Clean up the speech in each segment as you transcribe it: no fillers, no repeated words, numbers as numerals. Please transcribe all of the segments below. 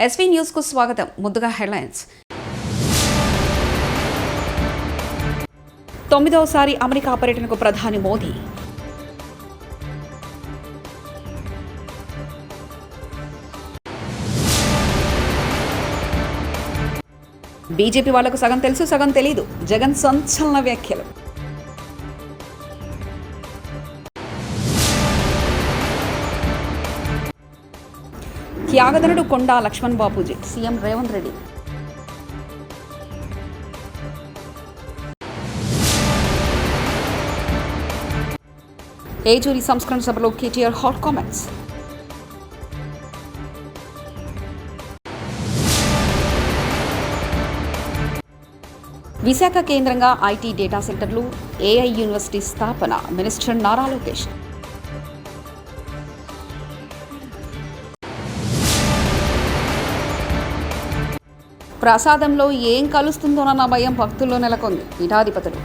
SV news కు స్వాగతం. ముందుగా హెడ్లైన్స్. 9వసారి అమెరికా పర్యటనకు ప్రధాని మోదీ. బీజేపీ వాళ్లకు సగం తెలుసు, సగం తెలీదు. జగన్ సంచలన వ్యాఖ్యలు. త్యాగధనుడు కొండా లక్ష్మణ్ బాపూజీ. సీఎం రేవంత్ రెడ్డి. ఏచూరి సంస్కరణ సభలో కేటీఆర్ హాట్ కామెంట్స్. విశాఖ కేంద్రంగా ఐటీ డేటా సెంటర్లు, ఏఐ యూనివర్సిటీ స్థాపన. మినిస్టర్ నారా లోకేష్. ప్రసాదంలో ఏం కలుస్తుందోనన్న భయం భక్తుల్లో నెలకొంది. పీఠాధిపతులు.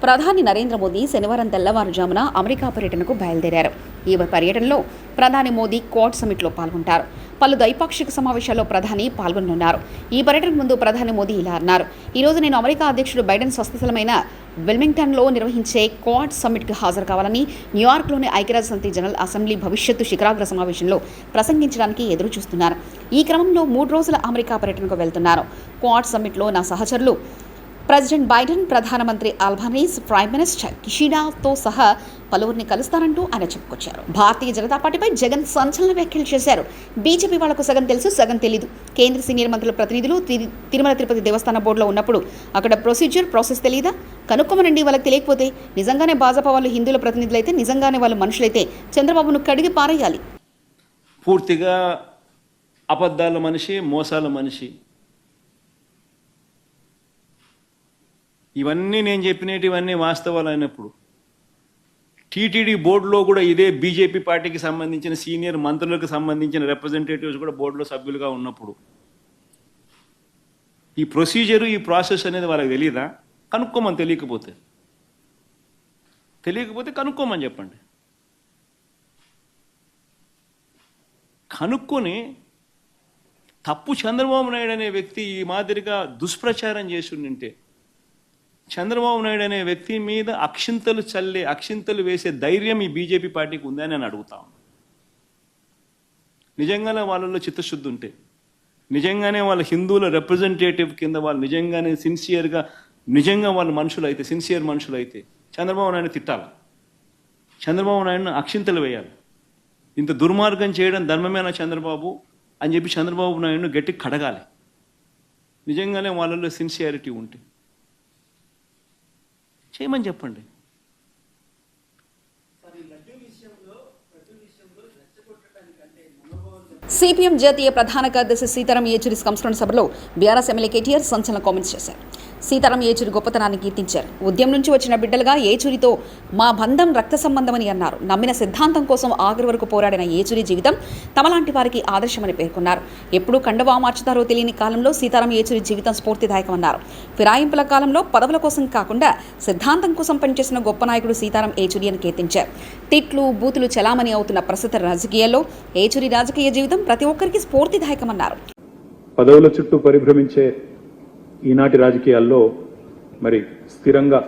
ప్రధాని నరేంద్ర మోదీ శనివారం తెల్లవారుజామున అమెరికా పర్యటనకు బయలుదేరారు. ఈ పర్యటనలో ప్రధాని మోదీ క్వాడ్ సమిట్లో పాల్గొంటారు. పలు ద్వైపాక్షిక సమావేశాల్లో ప్రధాని పాల్గొనున్నారు. ఈ పర్యటనకు ముందు ప్రధాని మోదీ ఇలా అన్నారు: ఈరోజు నేను అమెరికా అధ్యక్షుడు బైడెన్ స్వస్థలమైన విల్మింగ్టన్లో నిర్వహించే క్వాడ్ సమ్మిట్కి హాజరు కావాలని న్యూయార్క్లోని ఐక్యరాజ్యసమితి జనరల్ అసెంబ్లీ భవిష్యత్తు శిఖరాగ్ర సమావేశంలో ప్రసంగించడానికి ఎదురు చూస్తున్నారు. ఈ క్రమంలో 3 రోజుల అమెరికా పర్యటనకు వెళ్తున్నారు. క్వాడ్ సమ్మిట్లో నా సహచరులు ప్రెసిడెంట్ బైడెన్, ప్రధానమంత్రి అల్బనీస్, ప్రైమ్ మినిస్టర్ కిషిడాతో సహా పలువురిని కలుస్తారంటూ ఆయన చెప్పుకొచ్చారు. భారతీయ జనతా పార్టీపై జగన్ సంచలన వ్యాఖ్యలు చేశారు. బీజేపీ వాళ్లకు సగం తెలుసు, సగం తెలీదు. కేంద్ర సీనియర్ మంత్రుల ప్రతినిధులు తిరుమల తిరుపతి దేవస్థాన బోర్డులో ఉన్నప్పుడు అక్కడ ప్రాసెస్ తెలీదా? కనుక్కోమనండి. వాళ్ళకి తెలియకపోతే నిజంగానే భాజపా వాళ్ళు హిందువుల ప్రతినిధులైతే, నిజంగానే వాళ్ళు మనుషులైతే చంద్రబాబును కడిగి పారేయాలి. పూర్తిగా అబద్ధాల మనిషి, మోసాల మనిషి. ఇవన్నీ నేను చెప్పినటివన్నీ వాస్తవాలు అయినప్పుడు టీటీడీ బోర్డులో కూడా ఇదే బీజేపీ పార్టీకి సంబంధించిన సీనియర్ మంత్రులకు సంబంధించిన రిప్రజెంటేటివ్స్ కూడా బోర్డులో సభ్యులుగా ఉన్నప్పుడు ఈ ప్రొసీజరు, ఈ ప్రాసెస్ అనేది వాళ్ళకి తెలియదా? కనుక్కోమని. తెలియకపోతే కనుక్కోమని చెప్పండి. కనుక్కొని తప్పు చంద్రబాబు నాయుడు అనే వ్యక్తి ఈ మాదిరిగా దుష్ప్రచారం చేస్తుంటే, చంద్రబాబు నాయుడు అనే వ్యక్తి మీద అక్షింతలు వేసే ధైర్యం ఈ బీజేపీ పార్టీకి ఉందని నేను అడుగుతాను. నిజంగానే వాళ్ళలో చిత్తశుద్ధి ఉంటే, నిజంగానే వాళ్ళ హిందువుల రిప్రజెంటేటివ్ కింద వాళ్ళు నిజంగానే సిన్సియర్గా, నిజంగా వాళ్ళు మనుషులైతే, సిన్సియర్ మనుషులైతే చంద్రబాబు నాయుడు తిట్టాలి, చంద్రబాబు నాయుడును అక్షింతలు వేయాలి. ఇంత దుర్మార్గం చేయడం ధర్మమేనా చంద్రబాబు అని చెప్పి చంద్రబాబు నాయుడును గట్టి కడగాలి. నిజంగానే వాళ్ళలో సిన్సియారిటీ ఉంటే చేయమని చెప్పండి. సిపిఎం జాతీయ ప్రధాన కార్యదర్శి సీతారాం ఏచూరి సంస్కరణ సభలో బీఆర్ఎస్ ఎమ్మెల్యే కేటీఆర్ సంచలన కామెంట్స్ చేశారు. సీతారాం ఏచూరి గొప్పతనాన్ని కీర్తించారు. ఉద్యమం నుంచి వచ్చిన బిడ్డలుగా ఏచూరితో మా బంధం రక్త సంబంధమని అన్నారు. నమ్మిన సిద్ధాంతం కోసం ఆఖరి వరకు పోరాడిన ఏచూరి జీవితం తమలాంటి వారికి ఆదర్శమని పేర్కొన్నారు. ఎప్పుడు కండవా మార్చుతారో తెలియని కాలంలో సీతారాం ఏచూరి జీవితం స్ఫూర్తిదాయకమన్నారు. ఫిరాయింపుల కాలంలో పదవుల కోసం కాకుండా సిద్ధాంతం కోసం పనిచేసిన గొప్ప నాయకుడు సీతారాం ఏచూరి అని కీర్తించారు. తిట్లు, బూతులు చలామణి అవుతున్న ప్రస్తుత రాజకీయాల్లో ఏచూరి రాజకీయ జీవితం ప్రతి ఒక్కరికి స్ఫూర్తిదాయకమన్నారు. పదవుల చుట్టూ పరిభ్రమించే ఈనాటి రాజకీయాల్లో మరి స్థిరంగా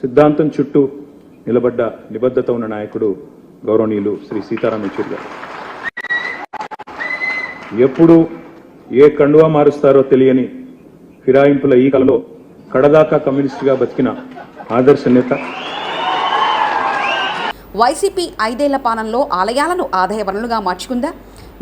సిద్ధాంతం చుట్టూ నిలబడ్డ నిబద్ధత ఉన్న నాయకుడు గౌరవనీయులు శ్రీ సీతారాం ఏచూరి గారు. ఎప్పుడు ఏ కండువా మారుస్తారో తెలియని ఫిరాయింపుల ఈ కాలంలో కడదాకా కమ్యూనిస్టుగా బతికిన ఆదర్శ నేత. వైసీపీ 5 ఏళ్ల పాలనలో ఆలయాలను ఆదాయ వనరులుగా మార్చుకుందా?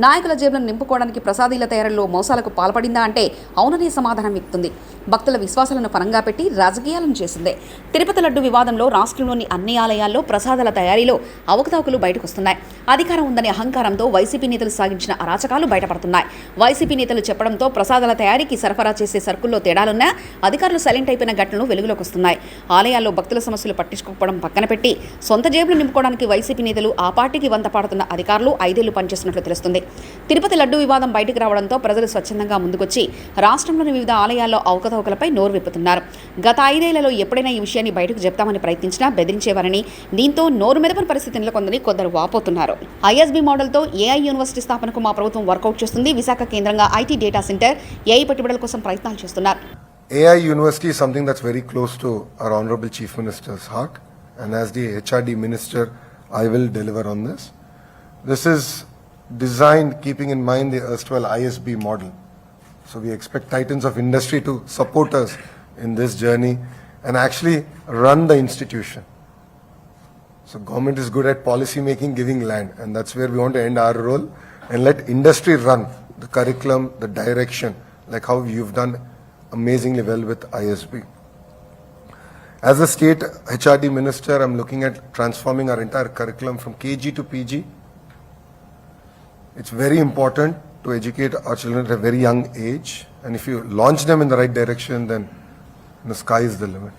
నాయకుల జేబులను నింపుకోవడానికి ప్రసాదీల తయారీలో మోసాలకు పాల్పడిందా అంటే అవుననే సమాధానం ఇస్తుంది. భక్తుల విశ్వాసాలను పరంగా పెట్టి రాజకీయాలను చేసిందే. తిరుపతి లడ్డు వివాదంలో రాష్ట్రంలోని అన్ని ఆలయాల్లో ప్రసాదాల తయారీలో అవకతవకలు బయటకొస్తున్నాయి. అధికారం ఉందనే అహంకారంతో వైసీపీ నేతలు సాగించిన అరాచకాలు బయటపడుతున్నాయి. వైసీపీ నేతలు చెప్పడంతో ప్రసాదాల తయారీకి సరఫరా చేసే సరుకుల్లో తేడాలున్నా అధికారులు సైలెంట్ అయిపోయిన ఘటనలు వెలుగులోకి వస్తున్నాయి. ఆలయాల్లో భక్తుల సమస్యలు పట్టించుకోకపోవడం పక్కన పెట్టి సొంత జేబులు నింపుకోవడానికి వైసీపీ నేతలు, ఆ పార్టీకి వంత పాడుతున్న అధికారులు 5 ఏళ్లు పనిచేస్తున్నట్లు తెలుస్తుంది. తిరుపతి లడ్డూ వివాదం బయటకు రావడంతో ప్రజలు స్వచ్ఛందంగా ముందుకొచ్చి రాష్ట్రంలోని వివిధ ఆలయాల్లో అవకతవకలపై నోరు విప్పుతున్నారు. గత 5 ఏళ్లలో ఎప్పుడైనా ఈ విషయాన్ని బయటకు చెప్తామని ప్రయత్నించినా బెదిరించేవారని, దీంతో నోరు మెదపని పరిస్థితి నెలకొందని కొందరు వాపోతున్నారు. ఐఎస్బీ మోడల్తో ఏఐ యూనివర్సిటీ స్థాపనకు మా ప్రభుత్వం వర్కౌట్ చేస్తుంది. విశాఖ కేంద్రంగా ఐటీ డేటా సెంటర్, ఏఐ పెట్టుబడుల కోసం ప్రయత్నాలు చేస్తున్నారు. AI University is something that's very close to our Honorable Chief Minister's heart, and as the HRD Minister, I will deliver on this. This is designed keeping in mind the erstwhile ISB model. So we expect titans of industry to support us in this journey and actually run the institution. So government is good at policy making, giving land, and that's where we want to end our role and let industry run the curriculum, the direction, like how you've done amazingly well with ISB. As a state HRD minister, I'm looking at transforming our entire curriculum from KG to PG. It's very important to educate our children at a very young age, and if you launch them in the right direction, then the sky is the limit.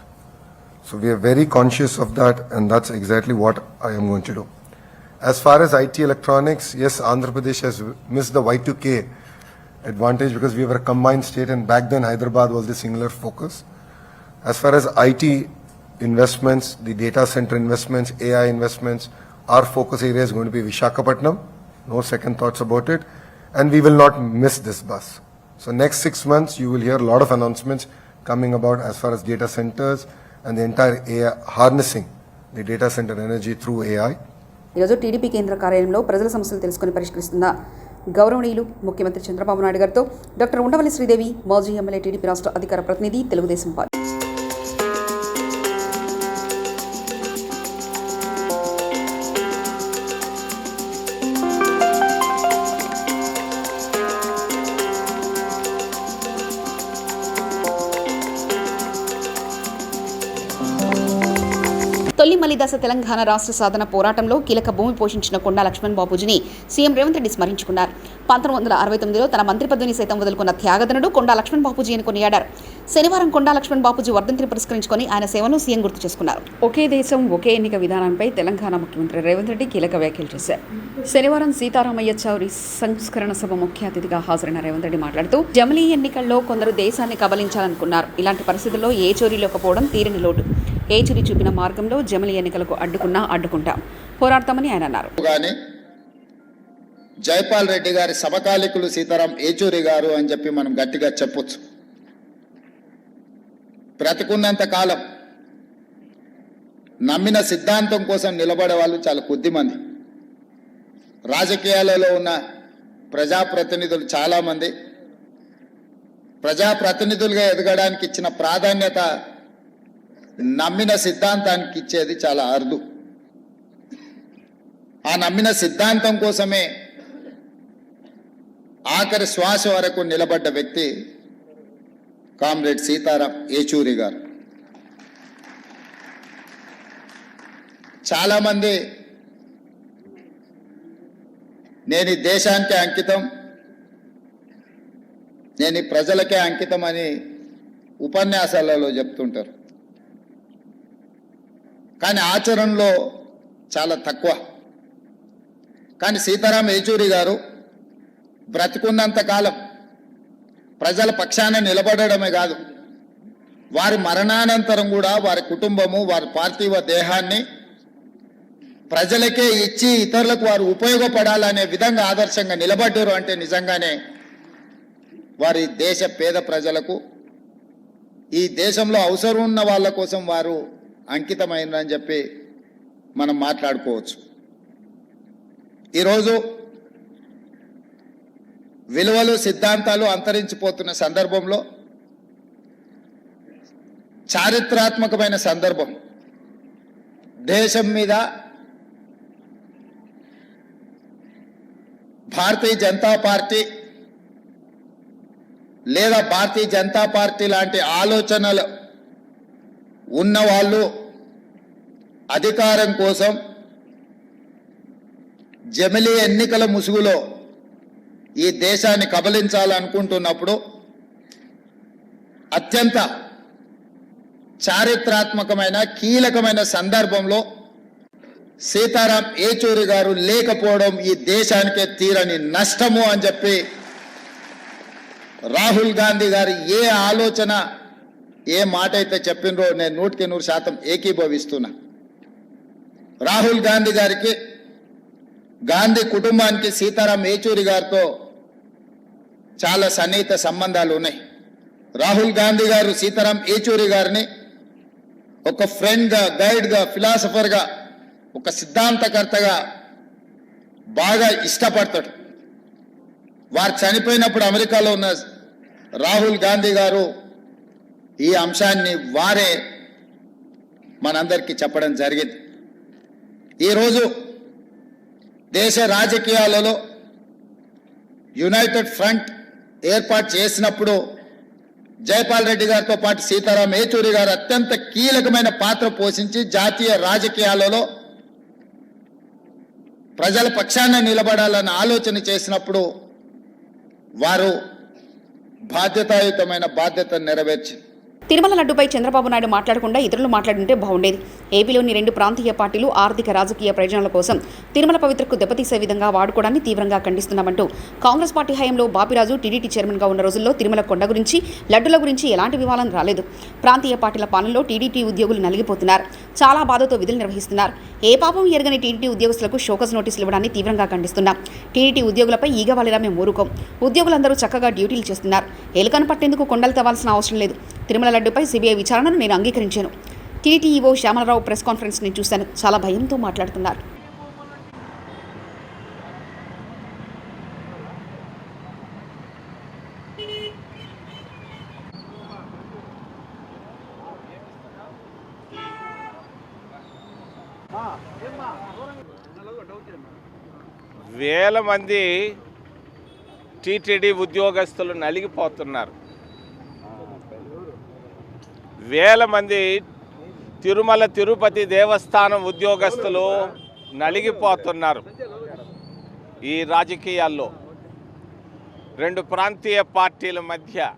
So we are very conscious of that, and that's exactly what I am going to do. As far as IT electronics, yes, Andhra Pradesh has missed the Y2K advantage because we were a combined state, and back then Hyderabad was the singular focus. As far as IT investments, the data center investments, AI investments, our focus area is going to be Visakhapatnam. No second thoughts about it, and we will not miss this bus. So next 6 months you will hear a lot of announcements coming about as far as data centers and the entire AI, harnessing the data center energy through AI. ఈరోజు TDP కేంద్ర కార్యాలయంలో ప్రజల సమస్యలు తెలుసుకుని పరిష్కరిస్తున్న గౌరవనీయులు ముఖ్యమంత్రి చంద్రబాబు నాయుడు గారితో doctor Undavalli Sridevi, మాజీ ఎమ్మెల్యే, టీడీపీ రాష్ట్ర అధికార ప్రతినిధి, తెలుగుదేశం పార్టీ. తొలిమలి దశ తెలంగాణ రాష్ట్ర సాధన పోరాటంలో కీలక భూమి పోషించిన కొండా లక్ష్మణ్ బాపూజీని సీఎం రేవంత్ రెడ్డి స్మరించుకున్నారు. 1969లో తన మంత్రి పదవిని సైతం వదులుకున్న త్యాగదనుడు కొండా లక్ష్మణ్ బాపూజీ అని కొనియాడారు. శనివారం కొండా లక్ష్మణ్ బాపూజీ వర్ధంతిని పురస్కరించుకొని ఆయన సేవను సీఎం గుర్తు చేసుకున్నారు. ఒకే దేశం ఒకే ఎన్నిక విధానంపై తెలంగాణ ముఖ్యమంత్రి రేవంత్ రెడ్డి కీలక వ్యాఖ్యలు చేశారు. శనివారం సీతారామయ్య చౌరి సంస్కరణ సభ ముఖ్య అతిథిగా హాజరైన రేవంత్ రెడ్డి మాట్లాడుతూ, జమిలీ ఎన్నికల్లో కొందరు దేశాన్ని కబలించాలనుకున్నారు. ఇలాంటి పరిస్థితుల్లో ఏ చోరీ లేకపోవడం తీరని లోటు. ఏచూరి చూపిన మార్గంలో జమిలీ ఎన్నికలకు అడ్డుకుంటాం, పోరాడతామని ఆయన అన్నారు. జైపాల్ రెడ్డి గారి సమకాలికులు సీతారాం ఏచూరి గారు అని చెప్పి మనం గట్టిగా చెప్పొచ్చు. బ్రతికున్నంత కాలం నమ్మిన సిద్ధాంతం కోసం నిలబడే వాళ్ళు చాలా కొద్ది మంది. రాజకీయాలలో ఉన్న ప్రజాప్రతినిధులు చాలామంది ప్రజాప్రతినిధులుగా ఎదగడానికి ఇచ్చిన ప్రాధాన్యత నమ్మిన సిద్ధాంతానికి ఇచ్చేది చాలా అరుదు. ఆ నమ్మిన సిద్ధాంతం కోసమే ఆఖరి శ్వాస వరకు నిలబడ్డ వ్యక్తి కామ్రేడ్ సీతారాం ఏచూరి గారు. చాలామంది నేను ఈ దేశానికే అంకితం, నేను ఈ ప్రజలకే అంకితం అని ఉపన్యాసాలలో చెప్తుంటారు. కానీ ఆచరణలో చాలా తక్కువ. కానీ సీతారాం ఏచూరి గారు బ్రతికున్నంత కాలం ప్రజల పక్షాన నిలబడమే కాదు, వారి మరణానంతరం కూడా వారి కుటుంబము, వారి పార్థివ దేహాన్ని ప్రజలకే ఇచ్చి ఇతరులకు వారు ఉపయోగపడాలనే విధంగా ఆదర్శంగా నిలబడ్డారు. అంటే నిజంగానే వారి దేశ పేద ప్రజలకు, ఈ దేశంలో అవసరం ఉన్న వాళ్ళ కోసం వారు అంకితమైందని చెప్పి మనం మాట్లాడుకోవచ్చు. ఈరోజు విలువలు, సిద్ధాంతాలు అంతరించిపోతున్న సందర్భంలో, చారిత్రాత్మకమైన సందర్భం, దేశం మీద భారతీయ జనతా పార్టీ లేదా భారతీయ జనతా పార్టీ లాంటి ఆలోచనలు ఉన్నవాళ్ళు అధికారం కోసం జమిలీ ఎన్నికల ముసుగులో ఈ దేశాన్ని కబలించాలనుకుంటున్నప్పుడు అత్యంత చారిత్రాత్మకమైన కీలకమైన సందర్భంలో సీతారాం ఏచూరి గారు లేకపోవడం ఈ దేశానికే తీరని నష్టము అని చెప్పి రాహుల్ గాంధీ గారు ఏ ఆలోచన ఏ మాట అయితే చెప్పినరో నేను 100% ఏకీభవిస్తున్నా. రాహుల్ గాంధీ గారికి, గాంధీ కుటుంబానికి సీతారాం ఏచూరి గారితో చాలా సన్నిహిత సంబంధాలు ఉన్నాయి. రాహుల్ గాంధీ గారు సీతారాం ఏచూరి గారిని ఒక ఫ్రెండ్గా, గైడ్గా, ఫిలాసఫర్గా, ఒక సిద్ధాంతకర్తగా బాగా ఇష్టపడతాడు. వారు చనిపోయినప్పుడు అమెరికాలో ఉన్న రాహుల్ గాంధీ గారు ఈ అంశాన్ని వారే మనందరికీ చెప్పడం జరిగింది. ఈరోజు దేశ రాజకీయాలలో యునైటెడ్ ఫ్రంట్ ఏర్పాటు చేసినప్పుడు జైపాల్ రెడ్డి గారితో పాటు సీతారాం ఏచూరి గారు అత్యంత కీలకమైన పాత్ర పోషించి జాతీయ రాజకీయాలలో ప్రజల పక్షాన నిలబడాలని ఆలోచన చేసినప్పుడు వారు బాధ్యతాయుతమైన బాధ్యతను నెరవేర్చింది. తిరుమల లడ్డుపై చంద్రబాబు నాయుడు మాట్లాడకుండా ఇతరులు మాట్లాడుంటే బాగుండేది. ఏపీలోని 2 ప్రాంతీయ పార్టీలు ఆర్థిక రాజకీయ ప్రయోజనాల కోసం తిరుమల పవిత్రకు దెబ్బతీసే విధంగా వాడుకోవడాన్ని తీవ్రంగా ఖండిస్తున్నామంటూ కాంగ్రెస్ పార్టీ హయాంలో బాపిరాజు టీడీటీ చైర్మన్గా ఉన్న రోజుల్లో తిరుమల కొండ గురించి, లడ్డుల గురించి ఎలాంటి వివాదం రాలేదు. ప్రాంతీయ పార్టీల పాలనలో టీడీటీ ఉద్యోగులు నలిగిపోతున్నారు. చాలా బాధతో విధులు నిర్వహిస్తున్నారు. ఏ పాపం ఎరగని టీడీటీ ఉద్యోగస్తులకు షోకస్ నోటీసులు ఇవ్వడాన్ని తీవ్రంగా ఖండిస్తున్నాం. టీడీటీ ఉద్యోగులపై ఈగవాలిరా మేము ఊరుకోం. ఉద్యోగులందరూ చక్కగా డ్యూటీలు చేస్తున్నారు. ఎలుకను పట్టేందుకు కొండలు తవ్వాల్సిన అవసరం లేదు. తిరుమల లడ్డుపై సిబిఐ విచారణను నేను అంగీకరించాను. TDT EO Shyamala Rao press conference నేను చూశాను. చాలా భయంతో మాట్లాడుతున్నారు. వేల మంది టీటీడీ ఉద్యోగస్తులు నలిగిపోతున్నారు. వేల మంది తిరుమల తిరుపతి దేవస్థానం ఉద్యోగస్తులు నలిగిపోతున్నారు. ఈ రాజకీయాల్లో 2 ప్రాంతీయ పార్టీల మధ్య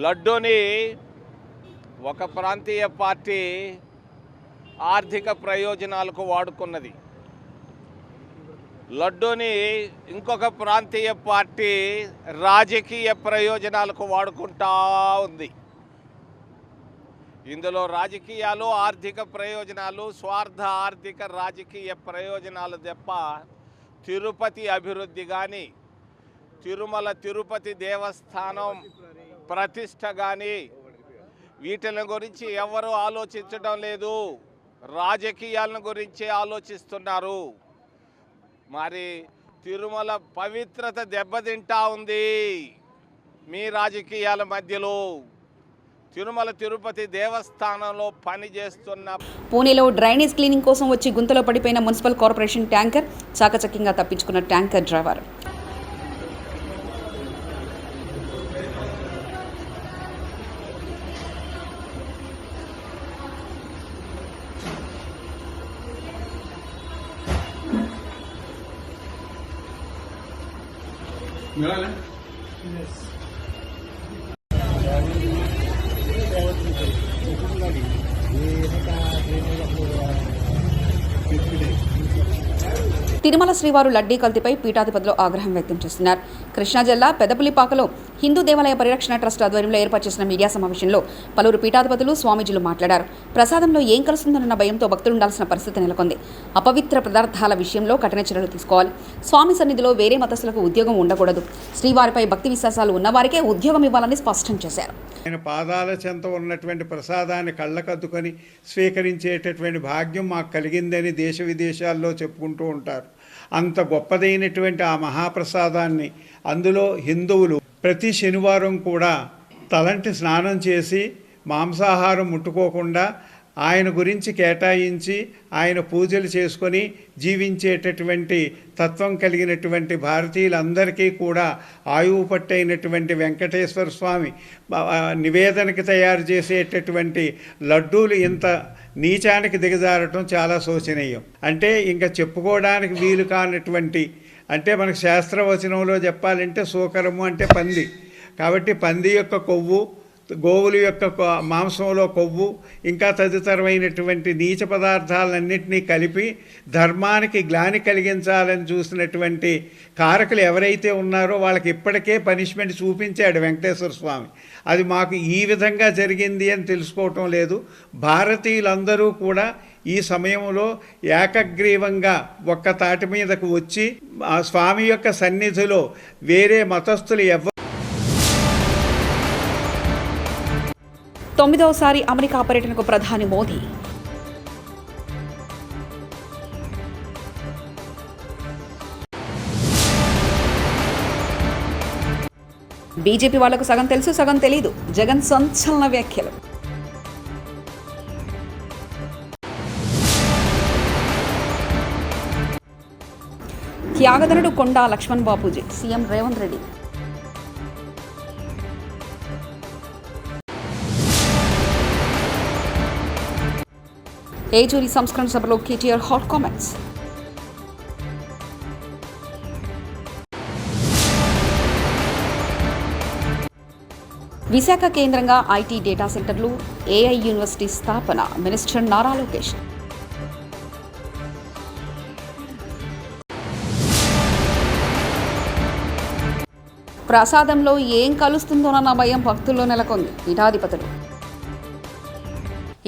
లడ్డూని ఒక ప్రాంతీయ పార్టీ ఆర్థిక ప్రయోజనాలకు వాడుకున్నది. లడ్డూని ఇంకొక ప్రాంతీయ పార్టీ రాజకీయ ప్రయోజనాలకు వాడుకుంటా ఉంది. ఇందులో రాజకీయాలు, ఆర్థిక ప్రయోజనాలు, స్వార్థ ఆర్థిక రాజకీయ ప్రయోజనాలు తప్ప తిరుపతి అభివృద్ధి కానీ, తిరుమల తిరుపతి దేవస్థానం ప్రతిష్ట కానీ వీటిని గురించి ఎవరు ఆలోచించడం లేదు. రాజకీయాలను గురించి ఆలోచిస్తున్నారు. మరి తిరుమల పవిత్రత దెబ్బతింటా ఉంది మీ రాజకీయాల మధ్యలో. తిరుమల తిరుపతి దేవస్థానంలో పనిచేస్తున్న పూణేలో డ్రైనేజ్ క్లీనింగ్ కోసం వచ్చి గుంతలో పడిపోయిన మున్సిపల్ కార్పొరేషన్ ట్యాంకర్ చాకచక్యంగా తప్పించుకున్న ట్యాంకర్ డ్రైవర్. తిరుమల శ్రీవారు లడ్డీ కల్తీపై పీఠాధిపతులు ఆగ్రహం వ్యక్తం చేస్తున్నారు. కృష్ణా జిల్లా పెదపులిపాకలో హిందూ దేవాలయ పరిరక్షణ ట్రస్ట్ ఆధ్వర్యంలో ఏర్పాటు చేసిన మీడియా సమావేశంలో పలువురు పీఠాధిపతులు, స్వామీజీలు మాట్లాడారు. ప్రసాదంలో ఏం కలుస్తుందన్న భయంతో భక్తులు ఉండాల్సిన పరిస్థితి నెలకొంది. అపవిత్ర పదార్థాల విషయంలో కఠిన చర్యలు తీసుకోవాలి. స్వామి సన్నిధిలో వేరే మతస్థులకు ఉద్యోగం ఉండకూడదు. శ్రీవారిపై భక్తి విశ్వాసాలు ఉన్నవారికే ఉద్యోగం ఇవ్వాలని స్పష్టం చేశారు. ఆయన పాదాల చెంత ఉన్నటువంటి ప్రసాదాన్ని కళ్ళకద్దుకొని స్వీకరించేటటువంటి భాగ్యం మాకు కలిగిందని దేశ విదేశాల్లో చెప్పుకుంటూ ఉంటారు. అంత గొప్పదైనటువంటి ఆ మహాప్రసాదాన్ని అందులో హిందువులు ప్రతి శనివారం కూడా తలంటి స్నానం చేసి మాంసాహారం ముట్టుకోకుండా ఆయన గురించి కేటాయించి ఆయన పూజలు చేసుకొని జీవించేటటువంటి తత్వం కలిగినటువంటి భారతీయులందరికీ కూడా ఆయువు పట్టైనటువంటి వెంకటేశ్వర స్వామి నివేదనకి తయారు చేసేటటువంటి లడ్డూలు ఇంత నీచానికి దిగజారటం చాలా శోచనీయం. అంటే ఇంకా చెప్పుకోవడానికి వీలు కానటువంటి, అంటే మనకు శాస్త్రవచనంలో చెప్పాలంటే సూకరము అంటే పంది. కాబట్టి పంది యొక్క కొవ్వు, గోవుల యొక్క మాంసంలో కొవ్వు ఇంకా తదితరమైనటువంటి నీచ పదార్థాలన్నింటినీ కలిపి ధర్మానికి గ్లాని కలిగించాలని చూసినటువంటి కారకులు ఎవరైతే ఉన్నారో వాళ్ళకి ఇప్పటికే పనిష్మెంట్ చూపించాడు వెంకటేశ్వర స్వామి. అది మాకు ఈ విధంగా జరిగింది అని తెలుసుకోవటం లేదు. భారతీయులందరూ కూడా ఈ సమయంలో ఏకగ్రీవంగా ఒక్క తాటి మీదకు వచ్చి ఆ స్వామి యొక్క సన్నిధిలో వేరే మతస్థులు ఎవ్వరు 9వసారి అమెరికా పర్యటనకు ప్రధాని మోదీ. బీజేపీ వాళ్లకు సగం తెలుసు, సగం తెలీదు. జగన్ సంచలన వ్యాఖ్యలు. త్యాగధనుడు కొండా లక్ష్మణ్ బాపూజీ, సీఎం రేవంత్ రెడ్డి. ఏజూరి సంస్కరణ సభలో కేటీఆర్ హాట్ కామెంట్స్. విశాఖ కేంద్రంగా ఐటీ డేటా సెంటర్లు, ఏఐ యూనివర్సిటీ స్థాపన, మినిస్టర్ నారా లోకేష్. ప్రసాదంలో ఏం కలుస్తుందోనన్న భయం భక్తుల్లో నెలకొంది. పీఠాధిపతులు.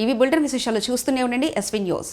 ఇవి బులెటిన్ విశేషాలు. చూస్తూనే ఉండండి ఎస్వీ న్యూస్.